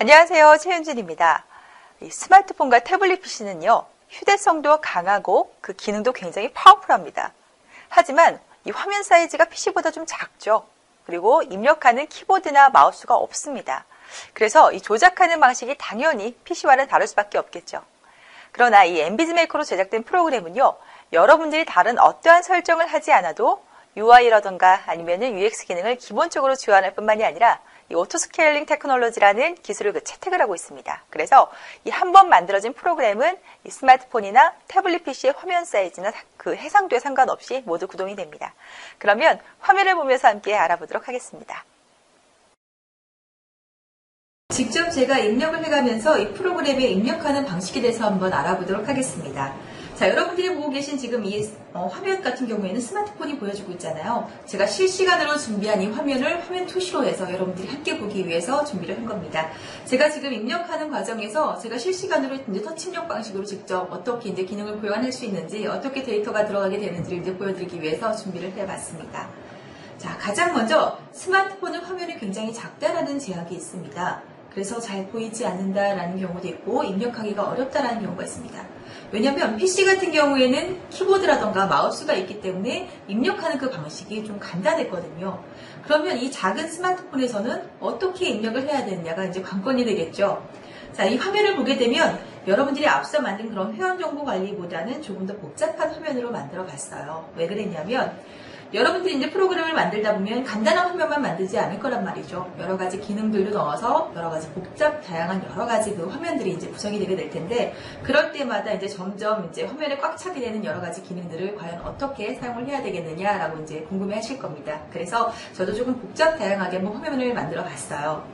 안녕하세요. 최윤진입니다. 스마트폰과 태블릿 PC는요, 휴대성도 강하고 그 기능도 굉장히 파워풀합니다. 하지만 이 화면 사이즈가 PC보다 좀 작죠. 그리고 입력하는 키보드나 마우스가 없습니다. 그래서 이 조작하는 방식이 당연히 PC와는 다를 수밖에 없겠죠. 그러나 이 엠비즈 메이커로 제작된 프로그램은요, 여러분들이 다른 어떠한 설정을 하지 않아도 UI라던가 아니면은 UX 기능을 기본적으로 지원할 뿐만이 아니라 이 오토스케일링 테크놀로지라는 기술을 채택을 하고 있습니다. 그래서 이 한 번 만들어진 프로그램은 이 스마트폰이나 태블릿 PC의 화면 사이즈나 그 해상도에 상관없이 모두 구동이 됩니다. 그러면 화면을 보면서 함께 알아보도록 하겠습니다. 직접 제가 입력을 해가면서 이 프로그램에 입력하는 방식에 대해서 한번 알아보도록 하겠습니다. 자, 여러분들이 보고 계신 지금 이 화면 같은 경우에는 스마트폰이 보여주고 있잖아요. 제가 실시간으로 준비한 이 화면을 화면 투시로 해서 여러분들이 함께 보기 위해서 준비를 한 겁니다. 제가 지금 입력하는 과정에서 제가 실시간으로 이제 터치 입력 방식으로 직접 어떻게 이제 기능을 보완할 수 있는지, 어떻게 데이터가 들어가게 되는지를 이제 보여드리기 위해서 준비를 해봤습니다. 자, 가장 먼저 스마트폰은 화면이 굉장히 작다라는 제약이 있습니다. 그래서 잘 보이지 않는다라는 경우도 있고 입력하기가 어렵다라는 경우가 있습니다. 왜냐하면 PC 같은 경우에는 키보드라던가 마우스가 있기 때문에 입력하는 그 방식이 좀 간단했거든요. 그러면 이 작은 스마트폰에서는 어떻게 입력을 해야 되느냐가 이제 관건이 되겠죠. 자, 이 화면을 보게 되면 여러분들이 앞서 만든 그런 회원 정보 관리보다는 조금 더 복잡한 화면으로 만들어 봤어요. 왜 그랬냐면 여러분들이 이제 프로그램을 만들다 보면 간단한 화면만 만들지 않을 거란 말이죠. 여러 가지 기능들도 넣어서 여러 가지 복잡, 다양한 여러 가지 그 화면들이 이제 구성이 되게 될 텐데, 그럴 때마다 이제 점점 이제 화면에 꽉 차게 되는 여러 가지 기능들을 과연 어떻게 사용을 해야 되겠느냐라고 이제 궁금해 하실 겁니다. 그래서 저도 조금 복잡, 다양하게 한번 화면을 만들어 봤어요.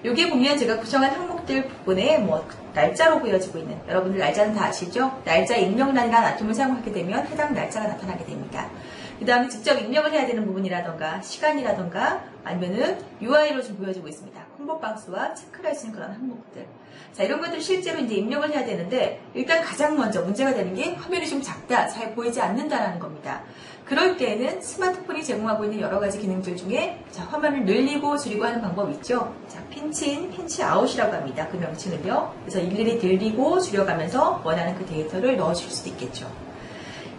여기 보면 제가 구성한 항목들 부분에 뭐 날짜로 보여지고 있는, 여러분들 날짜는 다 아시죠? 날짜 입력란이라는 아톰을 사용하게 되면 해당 날짜가 나타나게 됩니다. 그 다음에 직접 입력을 해야 되는 부분이라던가 시간이라던가 아니면은 UI로 좀 보여지고 있습니다. 콤보 박스와 체크를 할 수 있는 그런 항목들. 자, 이런 것들 실제로 이제 입력을 해야 되는데 일단 가장 먼저 문제가 되는 게 화면이 좀 작다, 잘 보이지 않는다라는 겁니다. 그럴 때에는 스마트폰이 제공하고 있는 여러 가지 기능들 중에 자, 화면을 늘리고 줄이고 하는 방법이 있죠. 자, 핀치인, 핀치아웃이라고 합니다. 그 명칭을요. 그래서 일일이 늘리고 줄여가면서 원하는 그 데이터를 넣어줄 수도 있겠죠.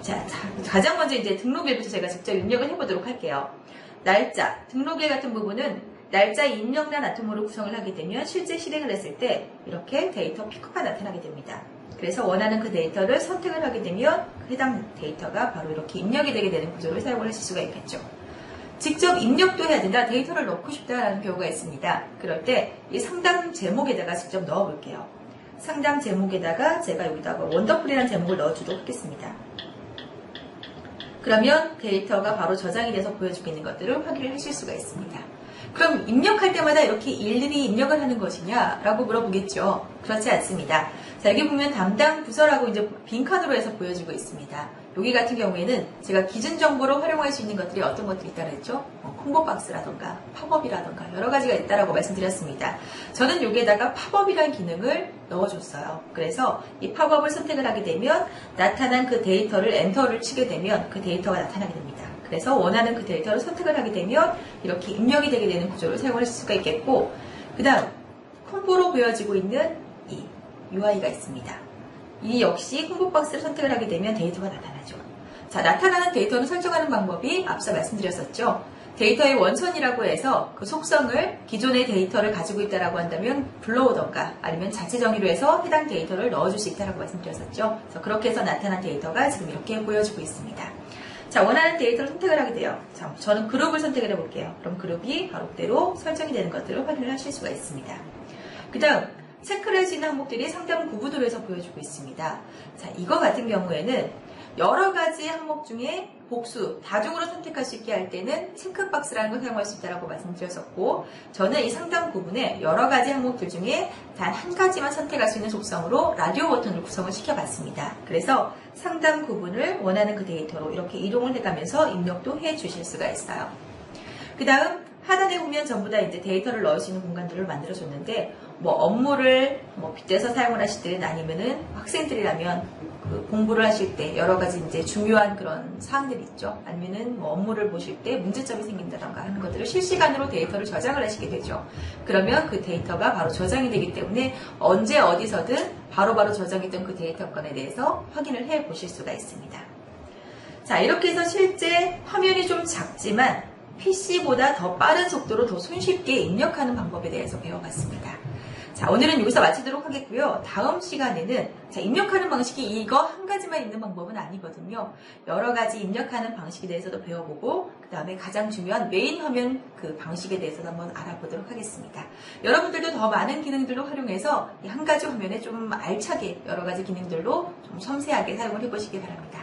자, 가장 먼저 이제 등록일부터 제가 직접 입력을 해보도록 할게요. 날짜, 등록일 같은 부분은 날짜 입력란 아톰으로 구성을 하게 되면 실제 실행을 했을 때 이렇게 데이터 픽업가 나타나게 됩니다. 그래서 원하는 그 데이터를 선택을 하게 되면 해당 데이터가 바로 이렇게 입력이 되게 되는 구조를 사용을 하실 수가 있겠죠. 직접 입력도 해야 된다, 데이터를 넣고 싶다라는 경우가 있습니다. 그럴 때 이 상담 제목에다가 직접 넣어 볼게요. 상담 제목에다가 제가 여기다가 원더풀이라는 제목을 넣어주도록 하겠습니다. 그러면 데이터가 바로 저장이 돼서 보여주고 있는 것들을 확인을 하실 수가 있습니다. 그럼 입력할 때마다 이렇게 일일이 입력을 하는 것이냐? 라고 물어보겠죠. 그렇지 않습니다. 자, 여기 보면 담당 부서라고 이제 빈칸으로 해서 보여지고 있습니다. 여기 같은 경우에는 제가 기준 정보로 활용할 수 있는 것들이 어떤 것들이 있다고 했죠? 콤보 박스라던가 팝업이라던가 여러 가지가 있다라고 말씀드렸습니다. 저는 여기에다가 팝업이라는 기능을 넣어줬어요. 그래서 이 팝업을 선택을 하게 되면 나타난 그 데이터를 엔터를 치게 되면 그 데이터가 나타나게 됩니다. 그래서 원하는 그 데이터를 선택을 하게 되면 이렇게 입력이 되게 되는 구조를 사용할 수가 있겠고, 그 다음 콤보로 보여지고 있는 이 UI가 있습니다. 이 역시 콤보 박스를 선택을 하게 되면 데이터가 나타나죠. 자, 나타나는 데이터를 설정하는 방법이 앞서 말씀드렸었죠. 데이터의 원천이라고 해서 그 속성을 기존의 데이터를 가지고 있다라고 한다면 불러오던가 아니면 자체 정의로 해서 해당 데이터를 넣어줄 수 있다라고 말씀드렸었죠. 그래서 그렇게 해서 나타난 데이터가 지금 이렇게 보여지고 있습니다. 자, 원하는 데이터를 선택을 하게 돼요. 자, 저는 그룹을 선택을 해볼게요. 그럼 그룹이 바로 그대로 설정이 되는 것들을 확인을 하실 수가 있습니다. 그 다음 체크를 할 수 있는 항목들이 상담 구분으로 해서 보여주고 있습니다. 자, 이거 같은 경우에는 여러 가지 항목 중에 복수, 다중으로 선택할 수 있게 할 때는 체크박스라는 걸 사용할 수 있다고 말씀드렸었고, 저는 이 상담 구분에 여러 가지 항목들 중에 단 한 가지만 선택할 수 있는 속성으로 라디오 버튼을 구성을 시켜봤습니다. 그래서 상담 구분을 원하는 그 데이터로 이렇게 이동을 해가면서 입력도 해 주실 수가 있어요. 그 다음 하단에 보면 전부 다 이제 데이터를 넣을 수 있는 공간들을 만들어줬는데, 뭐 업무를 뭐 빗대서 사용을 하시든 아니면은 학생들이라면 그 공부를 하실 때 여러 가지 이제 중요한 그런 사항들이 있죠. 아니면은 뭐 업무를 보실 때 문제점이 생긴다던가 하는 것들을 실시간으로 데이터를 저장을 하시게 되죠. 그러면 그 데이터가 바로 저장이 되기 때문에 언제 어디서든 바로바로 저장했던 그 데이터 건에 대해서 확인을 해 보실 수가 있습니다. 자, 이렇게 해서 실제 화면이 좀 작지만 PC보다 더 빠른 속도로 더 손쉽게 입력하는 방법에 대해서 배워봤습니다. 자, 오늘은 여기서 마치도록 하겠고요. 다음 시간에는 입력하는 방식이 이거 한 가지만 있는 방법은 아니거든요. 여러 가지 입력하는 방식에 대해서도 배워보고 그 다음에 가장 중요한 메인 화면 그 방식에 대해서도 한번 알아보도록 하겠습니다. 여러분들도 더 많은 기능들로 활용해서 이 한 가지 화면에 좀 알차게 여러 가지 기능들로 좀 섬세하게 사용을 해보시기 바랍니다.